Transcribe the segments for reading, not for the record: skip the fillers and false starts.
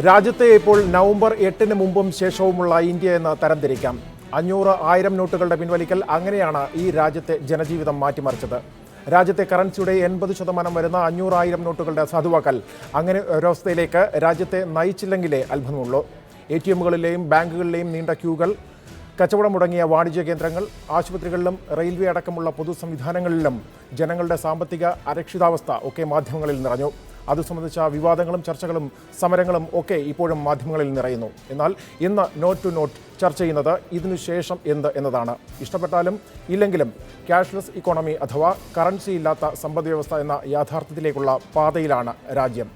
രാജ്യത്തെ ഇപ്പോൾ നവംബർ 8-ന് മുമ്പും ശേഷവുമുള്ള ഇന്ത്യ എന്ന് തരംതിരിക്കാം. 500, 1000 നോട്ടുകളുടെ പിൻവലിക്കൽ അങ്ങനെയാണ് ഈ രാജ്യത്തെ ജനജീവിതം മാറ്റിമറിച്ചത്. രാജ്യത്തെ കറൻസിയുടെ 80% വരുന്ന 500, 1000 നോട്ടുകളുടെ സാധുവാക്കൽ അങ്ങനെ ഒരവസ്ഥയിലേക്ക് രാജ്യത്തെ നയിച്ചില്ലെങ്കിലേ അത്ഭുതമുള്ളൂ. ATMകളിലെയും ബാങ്കുകളിലെയും നീണ്ട ക്യൂകൾ, കച്ചവടം മുടങ്ങിയ വാണിജ്യ കേന്ദ്രങ്ങൾ, ആശുപത്രികളിലും റെയിൽവേ അടക്കമുള്ള പൊതു സംവിധാനങ്ങളിലും ജനങ്ങളുടെ സാമ്പത്തിക അരക്ഷിതാവസ്ഥ ഒക്കെ മാധ്യമങ്ങളിൽ നിറഞ്ഞു. അത് സംബന്ധിച്ച വിവാദങ്ങളും ചർച്ചകളും സമരങ്ങളും ഒക്കെ ഇപ്പോഴും മാധ്യമങ്ങളിൽ നിറയുന്നു. എന്നാൽ ഇന്ന് നോട്ട് ടു നോട്ട് ചർച്ച ചെയ്യുന്നത് ഇതിനുശേഷം എന്ത് എന്നതാണ്. ഇഷ്ടപ്പെട്ടാലും ഇല്ലെങ്കിലും ക്യാഷ്ലെസ് ഇക്കോണമി അഥവാ കറൻസി ഇല്ലാത്ത സമ്പദ് വ്യവസ്ഥ എന്ന യാഥാർത്ഥ്യത്തിലേക്കുള്ള പാതയിലാണ് രാജ്യം.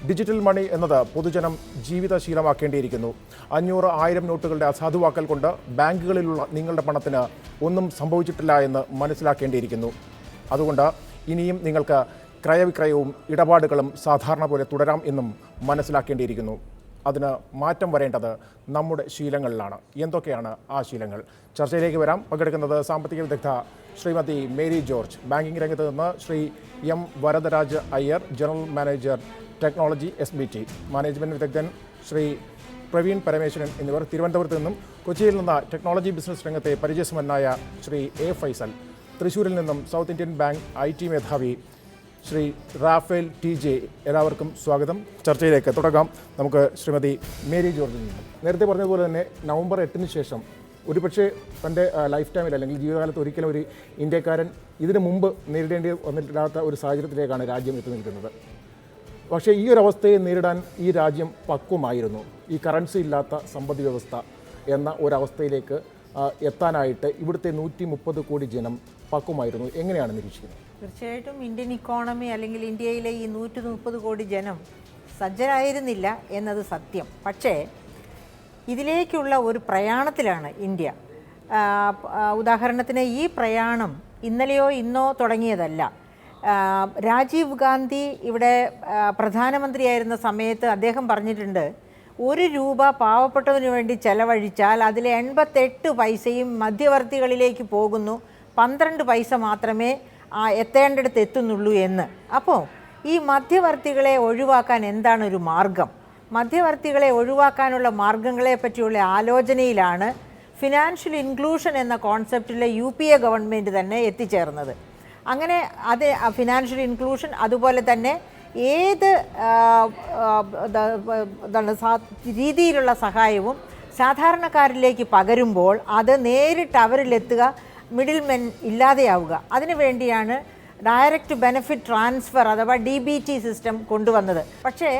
ഡിജിറ്റൽ മണി എന്നത് പൊതുജനം ജീവിതശീലമാക്കേണ്ടിയിരിക്കുന്നു. 500, 1000 നോട്ടുകളുടെ അസാധുവാക്കൽ കൊണ്ട് ബാങ്കുകളിലുള്ള നിങ്ങളുടെ പണത്തിന് ഒന്നും സംഭവിച്ചിട്ടില്ല എന്ന് മനസ്സിലാക്കേണ്ടിയിരിക്കുന്നു. അതുകൊണ്ട് ഇനിയും നിങ്ങൾക്ക് ക്രയവിക്രയവും ഇടപാടുകളും സാധാരണ പോലെ തുടരാം എന്നും മനസ്സിലാക്കേണ്ടിയിരിക്കുന്നു. അതിന് മാറ്റം വരേണ്ടത് നമ്മുടെ ശീലങ്ങളിലാണ്. എന്തൊക്കെയാണ് ആ ശീലങ്ങൾ? ചർച്ചയിലേക്ക് വരാം. പങ്കെടുക്കുന്നത് സാമ്പത്തിക വിദഗ്ധ ശ്രീമതി മേരി ജോർജ്, ബാങ്കിംഗ് രംഗത്ത് നിന്ന് Shri M Varadaraj Iyer, general manager technology SBT, management വിദഗ്ധൻ ശ്രീ പ്രവീൺ പരമേശ്വരൻ എന്നിവർ തിരുവനന്തപുരത്ത് നിന്നും, കൊച്ചിയിൽ നിന്ന് ടെക്നോളജി ബിസിനസ് രംഗത്തെ പരിചയസമ്പന്നനായ ശ്രീ A. ഫൈസൽ, തൃശ്ശൂരിൽ നിന്നും സൗത്ത് ഇന്ത്യൻ ബാങ്ക് IT മേധാവി ശ്രീ റാഫേൽ TJ. എല്ലാവർക്കും സ്വാഗതം. ചർച്ചയിലേക്ക് തുടങ്ങാം. നമുക്ക് ശ്രീമതി മേരി ജോർജിൽ നിന്നും. നേരത്തെ പറഞ്ഞതുപോലെ തന്നെ നവംബർ 8-ന് ശേഷം ഒരുപക്ഷെ തൻ്റെ ലൈഫ് ടൈമിൽ അല്ലെങ്കിൽ ജീവിതകാലത്ത് ഒരിക്കലും ഒരു ഇന്ത്യക്കാരൻ ഇതിനു മുമ്പ് നേരിടേണ്ടി വന്നിട്ടില്ലാത്ത ഒരു സാഹചര്യത്തിലേക്കാണ് രാജ്യം എത്തി നിൽക്കുന്നത്. പക്ഷേ ഈ ഒരു അവസ്ഥയെ നേരിടാൻ ഈ രാജ്യം പക്വമായിരുന്നു. ഈ കറൻസി ഇല്ലാത്ത സമ്പദ് വ്യവസ്ഥ എന്ന ഒരവസ്ഥയിലേക്ക് എത്താനായിട്ട് ഇവിടുത്തെ 130 കോടി ജനം പക്വമായിരുന്നു. എങ്ങനെയാണ് നിരീക്ഷിക്കുന്നത്? തീർച്ചയായിട്ടും ഇന്ത്യൻ ഇക്കോണമി അല്ലെങ്കിൽ ഇന്ത്യയിലെ ഈ 130 കോടി ജനം സജ്ജരായിരുന്നില്ല എന്നത് സത്യം. പക്ഷേ ഇതിലേക്കുള്ള ഒരു പ്രയാണത്തിലാണ് ഇന്ത്യ. ഉദാഹരണത്തിന് ഈ പ്രയാണം ഇന്നലെയോ ഇന്നോ തുടങ്ങിയതല്ല. രാജീവ് ഗാന്ധി ഇവിടെ പ്രധാനമന്ത്രിയായിരുന്ന സമയത്ത് അദ്ദേഹം പറഞ്ഞിട്ടുണ്ട്, 1 രൂപ പാവപ്പെട്ടവന് വേണ്ടി ചെലവഴിച്ചാൽ അതിൽ 88 പൈസയും മധ്യവർത്തികളിലേക്ക് പോകുന്നു, 12 പൈസ മാത്രമേ എത്തേണ്ടടുത്ത് എത്തുന്നുള്ളൂ എന്ന്. അപ്പോൾ ഈ മധ്യവർത്തികളെ ഒഴിവാക്കാൻ എന്താണ് ഒരു മാർഗം? മധ്യവർത്തികളെ ഒഴിവാക്കാനുള്ള മാർഗങ്ങളെ പറ്റിയുള്ള ആലോചനയിലാണ് ഫിനാൻഷ്യൽ ഇൻക്ലൂഷൻ എന്ന കോൺസെപ്റ്റിലെ UPA ഗവൺമെൻറ് തന്നെ എത്തിച്ചേർന്നത്. അങ്ങനെ അത് ഫിനാൻഷ്യൽ ഇൻക്ലൂഷൻ അതുപോലെ തന്നെ ഏത് രീതിയിലുള്ള സഹായവും സാധാരണക്കാരിലേക്ക് പകരുമ്പോൾ അത് നേരിട്ട് അവരിലെത്തുക, മിഡിൽ മെൻ ഇല്ലാതെയാവുക. അതിനു വേണ്ടിയാണ് ഡയറക്റ്റ് ബെനിഫിറ്റ് ട്രാൻസ്ഫർ അഥവാ DBT സിസ്റ്റം കൊണ്ടുവന്നത്. പക്ഷേ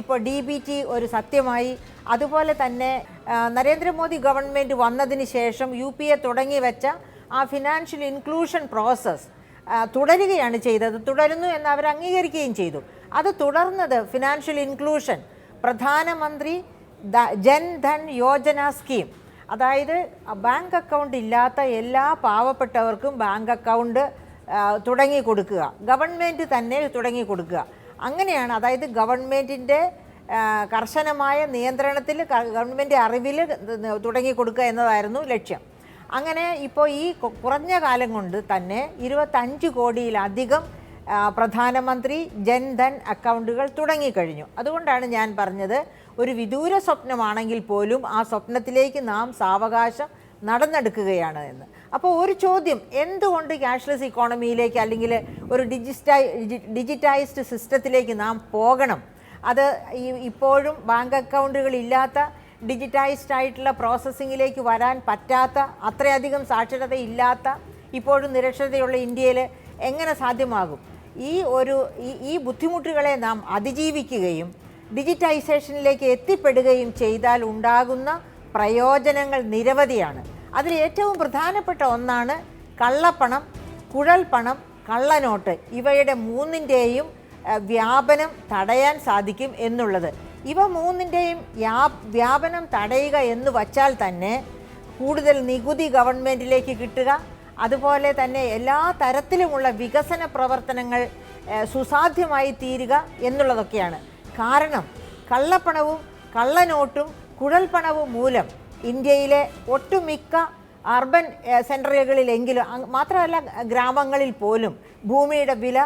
ഇപ്പോൾ DBT ഒരു സത്യമായി. അതുപോലെ തന്നെ നരേന്ദ്രമോദി ഗവൺമെൻറ് വന്നതിന് ശേഷം UPA തുടങ്ങി വെച്ച ആ ഫിനാൻഷ്യൽ ഇൻക്ലൂഷൻ പ്രോസസ്സ് തുടരുകയാണ് ചെയ്തത്. തുടരുന്നു എന്ന് അവർ അംഗീകരിക്കുകയും ചെയ്തു. അത് തുടർന്നത് ഫിനാൻഷ്യൽ ഇൻക്ലൂഷൻ പ്രധാനമന്ത്രി ജൻധൻ യോജന സ്കീം, അതായത് ബാങ്ക് അക്കൗണ്ട് ഇല്ലാത്ത എല്ലാ പാവപ്പെട്ടവർക്കും ബാങ്ക് അക്കൗണ്ട് തുടങ്ങി കൊടുക്കുക, ഗവൺമെൻറ് തന്നെ തുടങ്ങി കൊടുക്കുക. അങ്ങനെയാണ്, അതായത് ഗവൺമെൻറ്റിൻ്റെ കർശനമായ നിയന്ത്രണത്തിൽ ഗവൺമെൻറ് അറിവിൽ തുടങ്ങി കൊടുക്കുക എന്നതായിരുന്നു ലക്ഷ്യം. അങ്ങനെ ഇപ്പോൾ ഈ കുറഞ്ഞ കാലം കൊണ്ട് തന്നെ 25 കോടിയിലധികം പ്രധാനമന്ത്രി ജൻധൻ അക്കൗണ്ടുകൾ തുടങ്ങിക്കഴിഞ്ഞു. അതുകൊണ്ടാണ് ഞാൻ പറഞ്ഞത്, ഒരു വിദൂര സ്വപ്നമാണെങ്കിൽ പോലും ആ സ്വപ്നത്തിലേക്ക് നാം സാവകാശം നടന്നെടുക്കുകയാണ് എന്ന്. അപ്പോൾ ഒരു ചോദ്യം, എന്തുകൊണ്ട് ക്യാഷ്ലെസ് ഇക്കോണമിയിലേക്ക് അല്ലെങ്കിൽ ഒരു ഡിജിറ്റൈസ്ഡ് സിസ്റ്റത്തിലേക്ക് നാം പോകണം? അത് ഇപ്പോഴും ബാങ്ക് അക്കൗണ്ടുകൾ ഇല്ലാത്ത ഡിജിറ്റൈസ്ഡ് ആയിട്ടുള്ള പ്രോസസ്സിങ്ങിലേക്ക് വരാൻ പറ്റാത്ത, അത്രയധികം സാക്ഷരത ഇല്ലാത്ത, ഇപ്പോഴും നിരക്ഷരതയുള്ള ഇന്ത്യയിൽ എങ്ങനെ സാധ്യമാകും? ഈ ബുദ്ധിമുട്ടുകളെ നാം അതിജീവിക്കുകയും ഡിജിറ്റൈസേഷനിലേക്ക് എത്തിപ്പെടുകയും ചെയ്താൽ ഉണ്ടാകുന്ന പ്രയോജനങ്ങൾ നിരവധിയാണ്. അതിൽ ഏറ്റവും പ്രധാനപ്പെട്ട ഒന്നാണ് കള്ളപ്പണം, കുഴൽപ്പണം, കള്ളനോട്ട്. ഇവയുടെ 3ൻ്റെയും വ്യാപനം തടയാൻ സാധിക്കും എന്നുള്ളത്. ഇവ 3ൻ്റെയും വ്യാപനം തടയുക എന്ന് വച്ചാൽ തന്നെ കൂടുതൽ നികുതി ഗവൺമെൻറ്റിലേക്ക് കിട്ടുക, അതുപോലെ തന്നെ എല്ലാ തരത്തിലുമുള്ള വികസന പ്രവർത്തനങ്ങൾ സുസാധ്യമായി തീരുക എന്നുള്ളതൊക്കെയാണ്. കാരണം കള്ളപ്പണവും കള്ളനോട്ടും കുഴൽപ്പണവും മൂലം ഇന്ത്യയിലെ ഒട്ടുമിക്ക അർബൻ സെൻറ്ററുകളിലെങ്കിലും, മാത്രമല്ല ഗ്രാമങ്ങളിൽ പോലും ഭൂമിയുടെ വില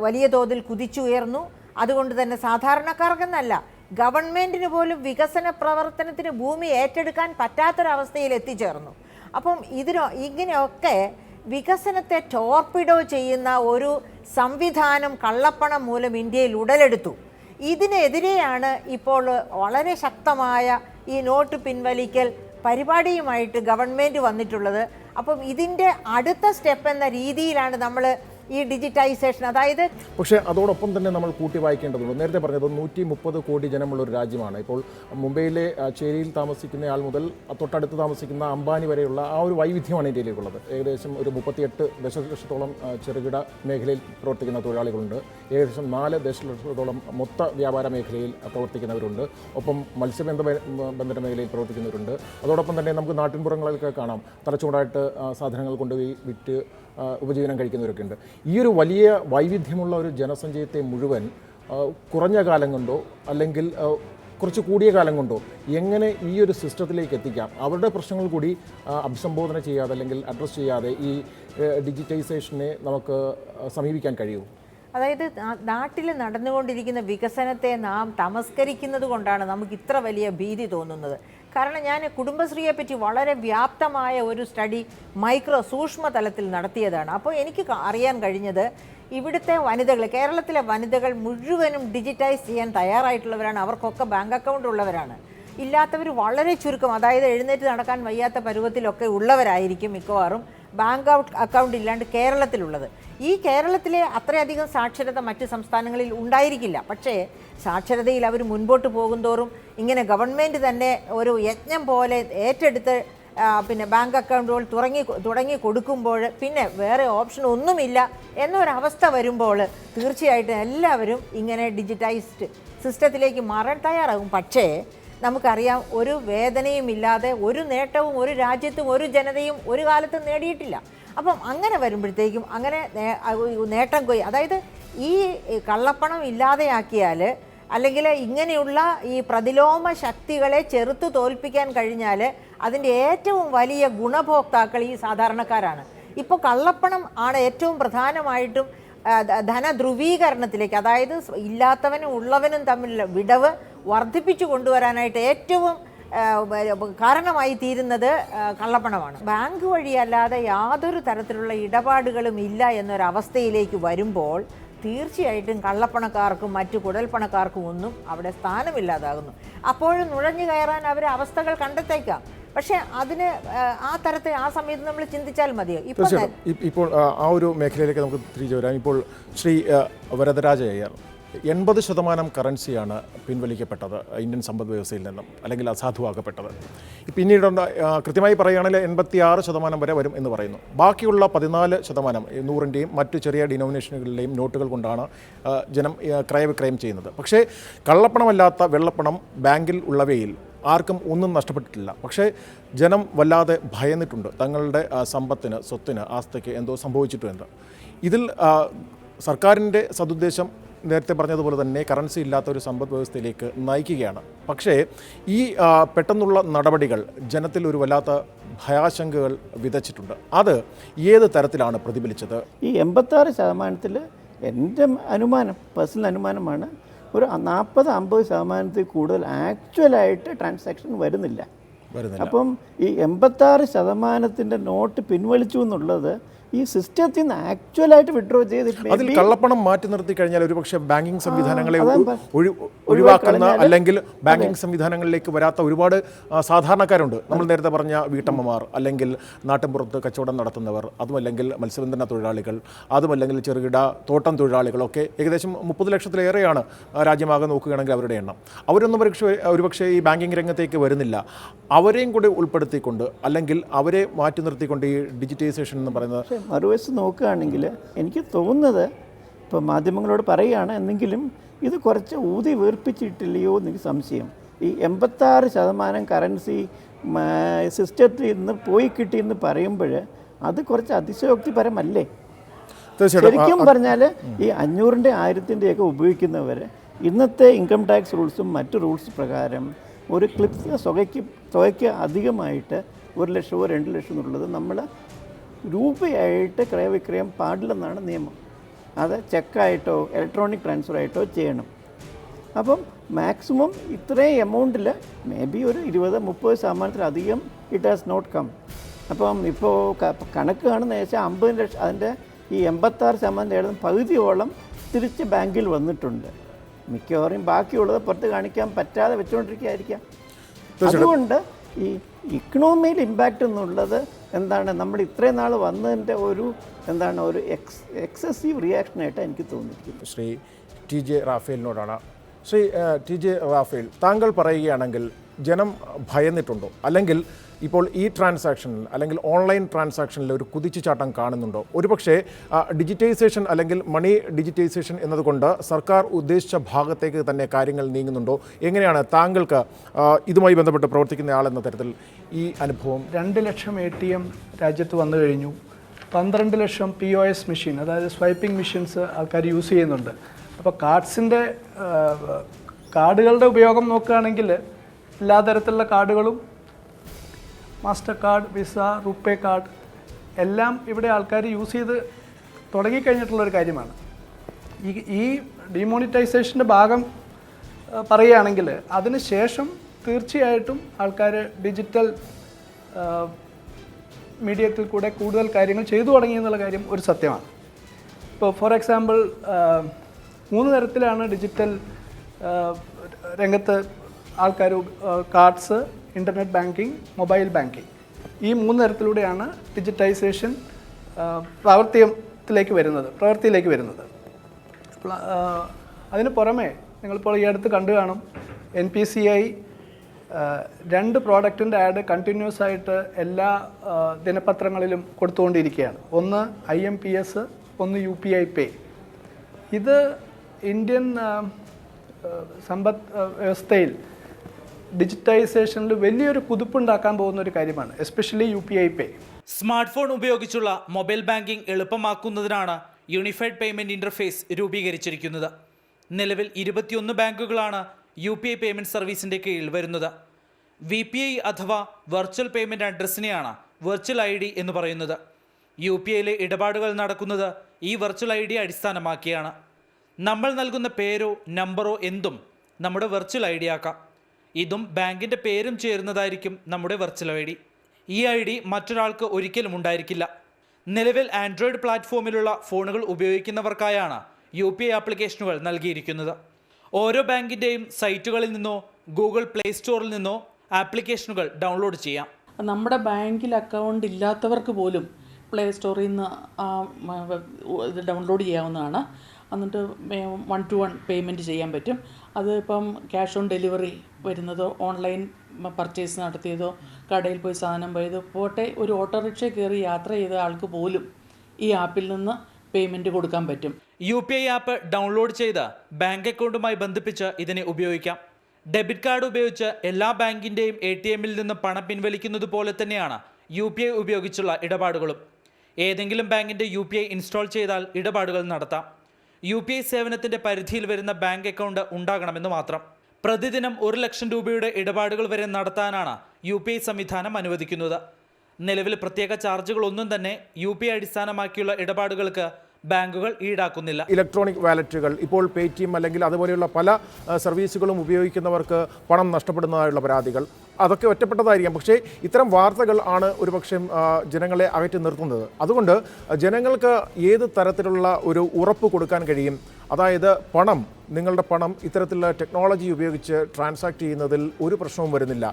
വലിയ തോതിൽ കുതിച്ചുയർന്നു. അതുകൊണ്ട് തന്നെ സാധാരണക്കാർക്കെന്നല്ല, ഗവൺമെൻറ്റിന് പോലും വികസന പ്രവർത്തനത്തിന് ഭൂമി ഏറ്റെടുക്കാൻ പറ്റാത്തൊരവസ്ഥയിൽ എത്തിച്ചേർന്നു. അപ്പം ഇങ്ങനെയൊക്കെ വികസനത്തെ ടോർപിഡോ ചെയ്യുന്ന ഒരു സംവിധാനം കള്ളപ്പണം മൂലം ഇന്ത്യയിൽ ഉടലെടുത്തു. ഇതിനെതിരെയാണ് ഇപ്പോൾ വളരെ ശക്തമായ ഈ നോട്ട് പിൻവലിക്കൽ പരിപാടിയുമായിട്ട് ഗവൺമെൻറ് വന്നിട്ടുള്ളത്. അപ്പം ഇതിൻ്റെ അടുത്ത സ്റ്റെപ്പ് എന്ന രീതിയിലാണ് നമ്മൾ ഈ ഡിജിറ്റൈസേഷൻ, അതായത് പക്ഷേ അതോടൊപ്പം തന്നെ നമ്മൾ കൂട്ടി വായിക്കേണ്ടതുണ്ട്. നേരത്തെ പറഞ്ഞത് 130 കോടി ജനമുള്ള ഒരു രാജ്യമാണ്. ഇപ്പോൾ മുംബൈയിലെ ചേരിയിൽ താമസിക്കുന്ന ആൾ മുതൽ തൊട്ടടുത്ത് താമസിക്കുന്ന അംബാനി വരെയുള്ള ആ ഒരു വൈവിധ്യമാണ് ഇന്ത്യയിലേക്കുള്ളത്. ഏകദേശം ഒരു 38 ദശലക്ഷത്തോളം ചെറുകിട മേഖലയിൽ പ്രവർത്തിക്കുന്ന തൊഴിലാളികളുണ്ട്. ഏകദേശം 4 ദശലക്ഷത്തോളം മൊത്ത വ്യാപാര മേഖലയിൽ പ്രവർത്തിക്കുന്നവരുണ്ട്. ഒപ്പം മത്സ്യബന്ധന മേഖലയിൽ പ്രവർത്തിക്കുന്നവരുണ്ട്. അതോടൊപ്പം തന്നെ നമുക്ക് നാട്ടിൻപുറങ്ങളിലൊക്കെ കാണാം തലച്ചൂടായിട്ട് സാധനങ്ങൾ കൊണ്ടുപോയി വിറ്റ് ഉപജീവനം കഴിക്കുന്നവരൊക്കെ ഉണ്ട്. ഈ ഒരു വലിയ വൈവിധ്യമുള്ള ഒരു ജനസഞ്ചയത്തെ മുഴുവൻ കുറഞ്ഞ കാലം കൊണ്ടോ അല്ലെങ്കിൽ കുറച്ച് കൂടിയ കാലം കൊണ്ടോ എങ്ങനെ ഈ ഒരു സിസ്റ്റത്തിലേക്ക് എത്തിക്കാം? അവരുടെ പ്രശ്നങ്ങൾ കൂടി അഭിസംബോധന ചെയ്യാതെ അല്ലെങ്കിൽ അഡ്രസ്സ് ചെയ്യാതെ ഈ ഡിജിറ്റൈസേഷനെ നമുക്ക് സമീപിക്കാൻ കഴിയുമോ? അതായത് നാട്ടിൽ നടന്നുകൊണ്ടിരിക്കുന്ന വികസനത്തെ നാം തമസ്കരിക്കുന്നത് കൊണ്ടാണ് നമുക്ക് ഇത്ര വലിയ ഭീതി തോന്നുന്നത്. കാരണം ഞാൻ കുടുംബശ്രീയെ പറ്റി വളരെ വ്യാപ്തമായ ഒരു സ്റ്റഡി സൂക്ഷ്മ തലത്തിൽ നടത്തിയതാണ്. അപ്പോൾ എനിക്ക് അറിയാൻ കഴിഞ്ഞത് ഇവിടുത്തെ വനിതകൾ, കേരളത്തിലെ വനിതകൾ മുഴുവനും ഡിജിറ്റൈസ് ചെയ്യാൻ തയ്യാറായിട്ടുള്ളവരാണ്. അവർക്കൊക്കെ ബാങ്ക് അക്കൗണ്ട് ഉള്ളവരാണ്. ഇല്ലാത്തവർ വളരെ ചുരുക്കം, അതായത് എഴുന്നേറ്റ് നടക്കാൻ വയ്യാത്ത പരുവത്തിലൊക്കെ ഉള്ളവരായിരിക്കും മിക്കവാറും ബാങ്ക് അക്കൗണ്ട് ഇല്ലാണ്ട് കേരളത്തിലുള്ളത്. ഈ കേരളത്തിലെ അത്രയധികം സാക്ഷരത മറ്റ് സംസ്ഥാനങ്ങളിൽ ഉണ്ടായിരിക്കില്ല. പക്ഷേ സാക്ഷരതയിൽ അവർ മുൻപോട്ട് പോകുന്തോറും ഇങ്ങനെ ഗവൺമെൻറ് തന്നെ ഒരു യജ്ഞം പോലെ ഏറ്റെടുത്ത് പിന്നെ ബാങ്ക് അക്കൗണ്ടുകൾ തുടങ്ങി കൊടുക്കുമ്പോൾ പിന്നെ വേറെ ഓപ്ഷൻ ഒന്നുമില്ല എന്നൊരവസ്ഥ വരുമ്പോൾ തീർച്ചയായിട്ടും എല്ലാവരും ഇങ്ങനെ ഡിജിറ്റൈസ്ഡ് സിസ്റ്റത്തിലേക്ക് മാറാൻ തയ്യാറാകും. പക്ഷേ നമുക്കറിയാം, ഒരു വേദനയും ഇല്ലാതെ ഒരു നേട്ടവും ഒരു രാജ്യത്തും ഒരു ജനതയും ഒരു കാലത്തും നേടിയിട്ടില്ല. അപ്പം അങ്ങനെ വരുമ്പോഴത്തേക്കും അങ്ങനെ നേട്ടം അതായത് ഈ കള്ളപ്പണം ഇല്ലാതെയാക്കിയാൽ അല്ലെങ്കിൽ ഇങ്ങനെയുള്ള ഈ പ്രതിലോമ ശക്തികളെ ചെറുത്തു തോൽപ്പിക്കാൻ കഴിഞ്ഞാൽ അതിൻ്റെ ഏറ്റവും വലിയ ഗുണഭോക്താക്കൾ ഈ സാധാരണക്കാരാണ്. ഇപ്പോൾ കള്ളപ്പണം ആണ് ഏറ്റവും പ്രധാനമായിട്ടും ധനധ്രുവീകരണത്തിലേക്ക്, അതായത് ഇല്ലാത്തവനും ഉള്ളവനും തമ്മിലുള്ള വിടവ് വർദ്ധിപ്പിച്ചു കൊണ്ടുവരാനായിട്ട് ഏറ്റവും കാരണമായി തീരുന്നത് കള്ളപ്പണമാണ്. ബാങ്ക് വഴിയല്ലാതെ യാതൊരു തരത്തിലുള്ള ഇടപാടുകളും ഇല്ല എന്നൊരവസ്ഥയിലേക്ക് വരുമ്പോൾ തീർച്ചയായിട്ടും കള്ളപ്പണക്കാർക്കും മറ്റു കുഴൽപ്പണക്കാർക്കും ഒന്നും അവിടെ സ്ഥാനമില്ലാതാകുന്നു. അപ്പോഴും നുഴഞ്ഞു കയറാൻ അവർ അവസ്ഥകൾ കണ്ടെത്തേക്കാം. പക്ഷേ അതിന് ആ സമയത്ത് നമ്മൾ ചിന്തിച്ചാൽ മതിയോ? ഇപ്പോൾ ആ ഒരു മേഖലയിലേക്ക് നമുക്ക് തിരിച്ചു വരാം. ഇപ്പോൾ ശ്രീ വരദരാജ അയ്യർ, 80% കറൻസിയാണ് പിൻവലിക്കപ്പെട്ടത് ഇന്ത്യൻ സമ്പദ് വ്യവസ്ഥയിൽ നിന്നും, അല്ലെങ്കിൽ അസാധുവാക്കപ്പെട്ടത്. പിന്നീട് കൃത്യമായി പറയുകയാണെങ്കിൽ 86% വരെ വരും എന്ന് പറയുന്നു. ബാക്കിയുള്ള 14% 100-ൻ്റെയും മറ്റു ചെറിയ ഡിനോമിനേഷനുകളിലെയും നോട്ടുകൾ കൊണ്ടാണ് ജനം ക്രയവിക്രയം ചെയ്യുന്നത്. പക്ഷേ കള്ളപ്പണമല്ലാത്ത വെള്ളപ്പണം ബാങ്കിൽ ഉള്ളവയിൽ ആർക്കും ഒന്നും നഷ്ടപ്പെട്ടിട്ടില്ല. പക്ഷേ ജനം വല്ലാതെ ഭയന്നിട്ടുണ്ട്, തങ്ങളുടെ സമ്പത്തിന്, സ്വത്തിന്, ആസ്തിക്ക് എന്തോ സംഭവിച്ചിട്ടുമെന്ന്. ഇതിൽ സർക്കാരിൻ്റെ സതുദ്ദേശം നേരത്തെ പറഞ്ഞതുപോലെ തന്നെ കറൻസി ഇല്ലാത്ത ഒരു സമ്പദ് വ്യവസ്ഥയിലേക്ക് നയിക്കുകയാണ്. പക്ഷേ ഈ പെട്ടെന്നുള്ള നടപടികൾ ജനത്തിൽ ഒരു വല്ലാത്ത ഭയാശങ്കകൾ വിതച്ചിട്ടുണ്ട്. അത് ഏത് തരത്തിലാണ് പ്രതിഫലിച്ചത്? ഈ 86% എൻ്റെ അനുമാനം, പേഴ്സണൽ അനുമാനമാണ്, ഒരു 40-50% കൂടുതൽ ആക്ച്വലായിട്ട് ട്രാൻസാക്ഷൻ വരുന്നില്ല. അപ്പം ഈ 86% നോട്ട് പിൻവലിച്ചു എന്നുള്ളത് ഈ സിസ്റ്റത്തിൽ നിന്ന് ആക്ച്വലായിട്ട് വിഡ്രോ ചെയ്തിട്ട് അതിൽ കള്ളപ്പണം മാറ്റി നിർത്തി കഴിഞ്ഞാൽ ഒരുപക്ഷെ ബാങ്കിങ് സംവിധാനങ്ങളെ ഒഴിവാക്കുന്ന അല്ലെങ്കിൽ ബാങ്കിങ് സംവിധാനങ്ങളിലേക്ക് വരാത്ത ഒരുപാട് സാധാരണക്കാരുണ്ട്. നമ്മൾ നേരത്തെ പറഞ്ഞ വീട്ടമ്മമാർ, അല്ലെങ്കിൽ നാട്ടിൻപുറത്ത് കച്ചവടം നടത്തുന്നവർ, അതുമല്ലെങ്കിൽ മത്സ്യബന്ധന തൊഴിലാളികൾ, അതുമല്ലെങ്കിൽ ചെറുകിട തോട്ടം തൊഴിലാളികളൊക്കെ ഏകദേശം 30 ലക്ഷത്തിലേറെയാണ് രാജ്യമാകെ നോക്കുകയാണെങ്കിൽ അവരുടെ എണ്ണം. അവരൊന്നും ഒരുപക്ഷെ ഈ ബാങ്കിങ് രംഗത്തേക്ക് വരുന്നില്ല. അവരെയും കൂടി ഉൾപ്പെടുത്തിക്കൊണ്ട് അല്ലെങ്കിൽ അവരെ മാറ്റി നിർത്തിക്കൊണ്ട് ഈ ഡിജിറ്റൈസേഷൻ എന്ന് പറയുന്നത് മറുവശത്ത് നോക്കുകയാണെങ്കിൽ എനിക്ക് തോന്നുന്നത്, ഇപ്പോൾ മാധ്യമങ്ങളോട് പറയുകയാണ്, എന്നെങ്കിലും ഇത് കുറച്ച് ഊതി വീർപ്പിച്ചിട്ടില്ലയോ എനിക്ക് സംശയം. ഈ 86% കറൻസി സിസ്റ്റത്തിൽ നിന്ന് പോയി കിട്ടിയെന്ന് പറയുമ്പോൾ അത് കുറച്ച് അതിശയോക്തിപരമല്ലേ? ശരിക്കും പറഞ്ഞാൽ ഈ 500-ൻ്റെ 1000-ൻ്റെയൊക്കെ ഉപയോഗിക്കുന്നവർ ഇന്നത്തെ ഇൻകം ടാക്സ് റൂൾസും മറ്റു റൂൾസ് പ്രകാരം ഒരു ക്ലിപ്സ് തുകയ്ക്ക് അധികമായിട്ട് 1 ലക്ഷമോ 2 ലക്ഷം എന്നുള്ളത് നമ്മൾ രൂപയായിട്ട് ക്രയവിക്രയം പാടില്ലെന്നാണ് നിയമം. അത് ചെക്കായിട്ടോ ഇലക്ട്രോണിക് ട്രാൻസ്ഫറായിട്ടോ ചെയ്യണം. അപ്പം മാക്സിമം ഇത്രയും എമൗണ്ടിൽ മേ ബി ഒരു 20-30% ഇറ്റ് ഹാസ് നോട്ട് കം. അപ്പം ഇപ്പോൾ കണക്ക് കാണുന്ന ഏകദേശം 50 ലക്ഷം, അതിൻ്റെ ഈ 86% പകുതിയോളം തിരിച്ച് ബാങ്കിൽ വന്നിട്ടുണ്ട്. മിക്കവാറും ബാക്കിയുള്ളത് പുറത്ത് കാണിക്കാൻ പറ്റാതെ വെച്ചുകൊണ്ടിരിക്കുകയായിരിക്കാം. അതുകൊണ്ട് ഈ ഇക്കണോമിയിൽ ഇമ്പാക്റ്റ് എന്നുള്ളത് എന്താണ്, നമ്മൾ ഇത്രയും നാൾ വന്നതിൻ്റെ ഒരു എക്സസീവ് റിയാക്ഷനായിട്ട് എനിക്ക് തോന്നിയിരിക്കുന്നു. ശ്രീ ടി ജെ റാഫേലിനോടാണ്. ശ്രീ ടി ജെ റാഫേൽ, താങ്കൾ പറയുകയാണെങ്കിൽ ജനം ഭയന്നിട്ടുണ്ടോ, അല്ലെങ്കിൽ ഇപ്പോൾ ഈ ട്രാൻസാക്ഷനിൽ അല്ലെങ്കിൽ ഓൺലൈൻ ട്രാൻസാക്ഷനിൽ ഒരു കുതിച്ചുചാട്ടം കാണുന്നുണ്ടോ? ഒരുപക്ഷേ ഡിജിറ്റൈസേഷൻ അല്ലെങ്കിൽ മണി ഡിജിറ്റൈസേഷൻ എന്നതുകൊണ്ട് സർക്കാർ ഉദ്ദേശിച്ച ഭാഗത്തേക്ക് തന്നെ കാര്യങ്ങൾ നീങ്ങുന്നുണ്ടോ? എങ്ങനെയാണ് താങ്കൾക്ക് ഇതുമായി ബന്ധപ്പെട്ട് പ്രവർത്തിക്കുന്ന ആളെന്ന തരത്തിൽ ഈ അനുഭവം? 2 ലക്ഷം ATM രാജ്യത്ത് വന്നു കഴിഞ്ഞു. 12 ലക്ഷം POS മെഷീൻ, അതായത് സ്വൈപ്പിംഗ് മെഷീൻസ് ആൾക്കാർ യൂസ് ചെയ്യുന്നുണ്ട്. അപ്പോൾ കാർഡുകളുടെ ഉപയോഗം നോക്കുകയാണെങ്കിൽ എല്ലാ തരത്തിലുള്ള കാർഡുകളും, master card, visa, RuPay card എല്ലാം ഇവിടെ ആൾക്കാർ യൂസ് ചെയ്ത് തുടങ്ങിക്കഴിഞ്ഞിട്ടുള്ളൊരു കാര്യമാണ്. ഈ ഡിമോണിറ്റൈസേഷൻ്റെ ഭാഗം പറയുകയാണെങ്കിൽ അതിന് ശേഷം തീർച്ചയായിട്ടും ആൾക്കാർ ഡിജിറ്റൽ മീഡിയത്തിൽ കൂടെ കൂടുതൽ കാര്യങ്ങൾ ചെയ്തു തുടങ്ങിയെന്നുള്ള കാര്യം ഒരു സത്യമാണ്. ഇപ്പോൾ ഫോർ എക്സാമ്പിൾ 3 തരത്തിലാണ് ഡിജിറ്റൽ രംഗത്ത് ആൾക്കാർ cards, internet banking, mobile banking, ഈ 3 തരത്തിലൂടെയാണ് ഡിജിറ്റൈസേഷൻ പ്രവൃത്തിയിലേക്ക് വരുന്നത്. അതിന് പുറമെ നിങ്ങളിപ്പോൾ ഈ അടുത്ത് കണ്ടു കാണും, NPCI 2 പ്രോഡക്റ്റിൻ്റെ ആഡ് കണ്ടിന്യൂസ് ആയിട്ട് എല്ലാ ദിനപത്രങ്ങളിലും കൊടുത്തുകൊണ്ടിരിക്കുകയാണ്. ഒന്ന് IMPS, ഒന്ന് UPI പേ. ഇത് ഇന്ത്യൻ സമ്പദ് വ്യവസ്ഥയിൽ ഡിജിറ്റൈസേഷനിൽ വലിയൊരു കുതിപ്പുണ്ടാക്കാൻ പോകുന്ന ഒരു കാര്യമാണ്, especially UPI pay. Smart phone ഉപയോഗിച്ചുള്ള മൊബൈൽ ബാങ്കിംഗ് എളുപ്പമാക്കുന്നതിനാണ് യൂണിഫൈഡ് പേയ്മെൻറ്റ് ഇൻ്റർഫേസ് രൂപീകരിച്ചിരിക്കുന്നത്. നിലവിൽ 21 ബാങ്കുകളാണ് UPI പേയ്മെൻറ്റ് സർവീസിൻ്റെ കീഴിൽ വരുന്നത്. VPI അഥവാ വെർച്വൽ പേയ്മെൻറ്റ് അഡ്രസ്സിനെയാണ് വെർച്വൽ ID എന്ന് പറയുന്നത്. UPIയിലെ ഇടപാടുകൾ നടക്കുന്നത് ഈ വെർച്വൽ ID അടിസ്ഥാനമാക്കിയാണ്. നമ്മൾ നൽകുന്ന പേരോ നമ്പറോ എന്തും നമ്മുടെ വെർച്വൽ ID ആക്കാം. ഇതും ബാങ്കിൻ്റെ പേരും ചേരുന്നതായിരിക്കും നമ്മുടെ വെർച്വൽ ID. ഈ ID മറ്റൊരാൾക്ക് ഒരിക്കലും ഉണ്ടായിരിക്കില്ല. നിലവിൽ ആൻഡ്രോയിഡ് പ്ലാറ്റ്ഫോമിലുള്ള ഫോണുകൾ ഉപയോഗിക്കുന്നവർക്കായാണ് UPI ആപ്ലിക്കേഷനുകൾ നൽകിയിരിക്കുന്നത്. ഓരോ ബാങ്കിൻ്റെയും സൈറ്റുകളിൽ നിന്നോ ഗൂഗിൾ പ്ലേ സ്റ്റോറിൽ നിന്നോ ആപ്ലിക്കേഷനുകൾ ഡൗൺലോഡ് ചെയ്യാം. നമ്മുടെ ബാങ്കിൽ അക്കൗണ്ട് ഇല്ലാത്തവർക്ക് പോലും പ്ലേ സ്റ്റോറിൽ നിന്ന് ഇത് ഡൗൺലോഡ് ചെയ്യാവുന്നതാണ്. എന്നിട്ട് 1-to-1 പേയ്മെൻറ്റ് ചെയ്യാൻ പറ്റും. അത് ഇപ്പം ക്യാഷ് ഓൺ ഡെലിവറി വരുന്നതോ, ഓൺലൈൻ പർച്ചേസ് നടത്തിയതോ, കടയിൽ പോയി സാധനം പോട്ടെ, ഒരു ഓട്ടോറിക്ഷ കയറി യാത്ര ചെയ്ത ആൾക്ക് പോലും ഈ ആപ്പിൽ നിന്ന് പേയ്മെൻറ്റ് കൊടുക്കാൻ പറ്റും. UPI ആപ്പ് ഡൗൺലോഡ് ചെയ്ത് ബാങ്ക് അക്കൗണ്ടുമായി ബന്ധിപ്പിച്ച് ഇതിനെ ഉപയോഗിക്കാം. ഡെബിറ്റ് കാർഡ് ഉപയോഗിച്ച് എല്ലാ ബാങ്കിൻ്റെയും ATMിൽ നിന്ന് പണം പിൻവലിക്കുന്നത് പോലെ തന്നെയാണ് UPI ഉപയോഗിച്ചുള്ള ഇടപാടുകളും. ഏതെങ്കിലും ബാങ്കിൻ്റെ UPI ഇൻസ്റ്റാൾ ചെയ്താൽ ഇടപാടുകൾ നടത്താം. UPI സേവനത്തിൻ്റെ പരിധിയിൽ വരുന്ന ബാങ്ക് അക്കൗണ്ട് ഉണ്ടാകണമെന്ന് മാത്രം. പ്രതിദിനം 1 ലക്ഷം രൂപയുടെ ഇടപാടുകൾ വരെ നടത്താനാണ് UPI സംവിധാനം അനുവദിക്കുന്നത്. നിലവിൽ പ്രത്യേക ചാർജുകളൊന്നും തന്നെ UPI അടിസ്ഥാനമാക്കിയുള്ള ഇടപാടുകൾക്ക് ബാങ്കുകൾ ഈടാക്കുന്നില്ല. ഇലക്ട്രോണിക് വാലറ്റുകൾ, ഇപ്പോൾ പേടിഎം അല്ലെങ്കിൽ അതുപോലെയുള്ള പല സർവീസുകളും ഉപയോഗിക്കുന്നവർക്ക് പണം നഷ്ടപ്പെടുന്നതായുള്ള പരാതികൾ, അതൊക്കെ ഒറ്റപ്പെട്ടതായിരിക്കാം. പക്ഷേ ഇത്തരം വാർത്തകൾ ആണ് ഒരുപക്ഷെ ജനങ്ങളെ അകറ്റി നിർത്തുന്നത്. അതുകൊണ്ട് ജനങ്ങൾക്ക് ഏത് തരത്തിലുള്ള ഒരു ഉറപ്പ് കൊടുക്കാൻ കഴിയും? അതായത് നിങ്ങളുടെ പണം ഇത്തരത്തിലുള്ള ടെക്നോളജി ഉപയോഗിച്ച് ട്രാൻസാക്ട് ചെയ്യുന്നതിൽ ഒരു പ്രശ്നവും വരുന്നില്ല,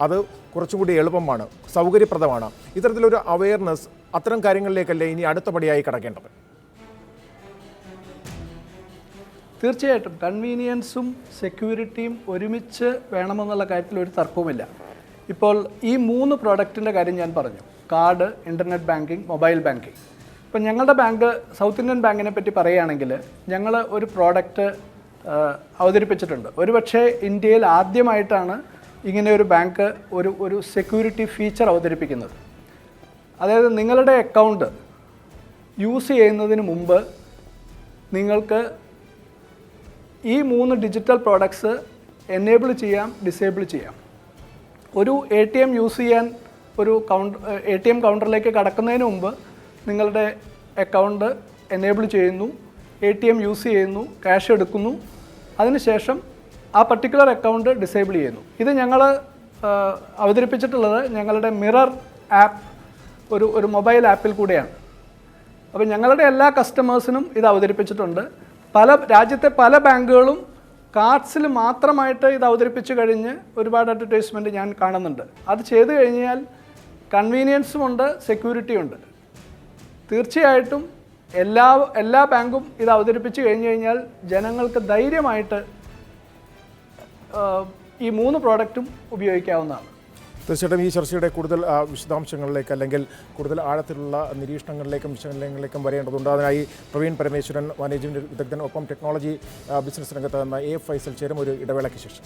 അത് കുറച്ചും കൂടി എളുപ്പമാണ്, സൗകര്യപ്രദമാണ്. ഇത്തരത്തിലൊരു അവയർനെസ്, അത്തരം കാര്യങ്ങളിലേക്കല്ലേ ഇനി അടുത്ത പടിയായി കടക്കേണ്ടത്? തീർച്ചയായിട്ടും കൺവീനിയൻസും സെക്യൂരിറ്റിയും ഒരുമിച്ച് വേണമെന്നുള്ള കാര്യത്തിൽ ഒരു തർക്കവുമില്ല. ഇപ്പോൾ ഈ 3 പ്രോഡക്റ്റിൻ്റെ കാര്യം ഞാൻ പറഞ്ഞു, card, internet banking, mobile banking. ഇപ്പം ഞങ്ങളുടെ ബാങ്ക്, സൗത്ത് ഇന്ത്യൻ ബാങ്കിനെ പറ്റി പറയുകയാണെങ്കിൽ, ഞങ്ങൾ ഒരു പ്രോഡക്റ്റ് അവതരിപ്പിച്ചിട്ടുണ്ട്. ഒരുപക്ഷെ ഇന്ത്യയിൽ ആദ്യമായിട്ടാണ് ഇങ്ങനെ ഒരു ബാങ്ക് ഒരു സെക്യൂരിറ്റി ഫീച്ചർ അവതരിപ്പിക്കുന്നത്. അതായത് നിങ്ങളുടെ അക്കൗണ്ട് യൂസ് ചെയ്യുന്നതിന് മുമ്പ് നിങ്ങൾക്ക് ഈ 3 ഡിജിറ്റൽ പ്രോഡക്ട്സ് എനേബിൾ ചെയ്യാം, ഡിസേബിൾ ചെയ്യാം. ഒരു ATM യൂസ് ചെയ്യാൻ ഒരു ATM കൗണ്ടറിലേക്ക് കടക്കുന്നതിന് മുമ്പ് നിങ്ങളുടെ അക്കൗണ്ട് എനേബിൾ ചെയ്യുന്നു, ATM യൂസ് ചെയ്യുന്നു, ക്യാഷ് എടുക്കുന്നു. അതിനുശേഷം ആ പർട്ടിക്കുലർ അക്കൗണ്ട് ഡിസേബിൾ ചെയ്യുന്നു. ഇത് ഞങ്ങൾ അവതരിപ്പിച്ചിട്ടുള്ളത് ഞങ്ങളുടെ മിറർ ആപ്പ് ഒരു മൊബൈൽ ആപ്പിൽ കൂടെയാണ്. അപ്പോൾ ഞങ്ങളുടെ എല്ലാ കസ്റ്റമേഴ്സിനും ഇത് അവതരിപ്പിച്ചിട്ടുണ്ട്. രാജ്യത്തെ പല ബാങ്കുകളും കാർഡ്സിൽ മാത്രമായിട്ട് ഇത് അവതരിപ്പിച്ച് കഴിഞ്ഞ് ഒരുപാട് അഡ്വർടൈസ്മെൻറ്റ് ഞാൻ കാണുന്നുണ്ട്. അത് ചെയ്തു കഴിഞ്ഞാൽ കൺവീനിയൻസും ഉണ്ട്, സെക്യൂരിറ്റിയും ഉണ്ട്. തീർച്ചയായിട്ടും എല്ലാ ബാങ്കും ഇത് അവതരിപ്പിച്ച് കഴിഞ്ഞ് കഴിഞ്ഞാൽ ജനങ്ങൾക്ക് ധൈര്യമായിട്ട് ഈ 3 പ്രോഡക്റ്റും ഉപയോഗിക്കാവുന്നതാണ്. തീർച്ചയായിട്ടും ഈ ചർച്ചയുടെ കൂടുതൽ വിശദാംശങ്ങളിലേക്ക് അല്ലെങ്കിൽ കൂടുതൽ ആഴത്തിലുള്ള നിരീക്ഷണങ്ങളിലേക്കും വിശകലനങ്ങളിലേക്കും വരേണ്ടതുണ്ട്. അതിനായി പ്രവീൺ പരമേശ്വരൻ, മാനേജിംഗ് വിദഗ്ധൻ, ഒപ്പം ടെക്നോളജി ബിസിനസ് രംഗത്ത് നിന്ന് എ ഫൈസൽ ചേരും ഒരു ഇടവേളയ്ക്ക് ശേഷം.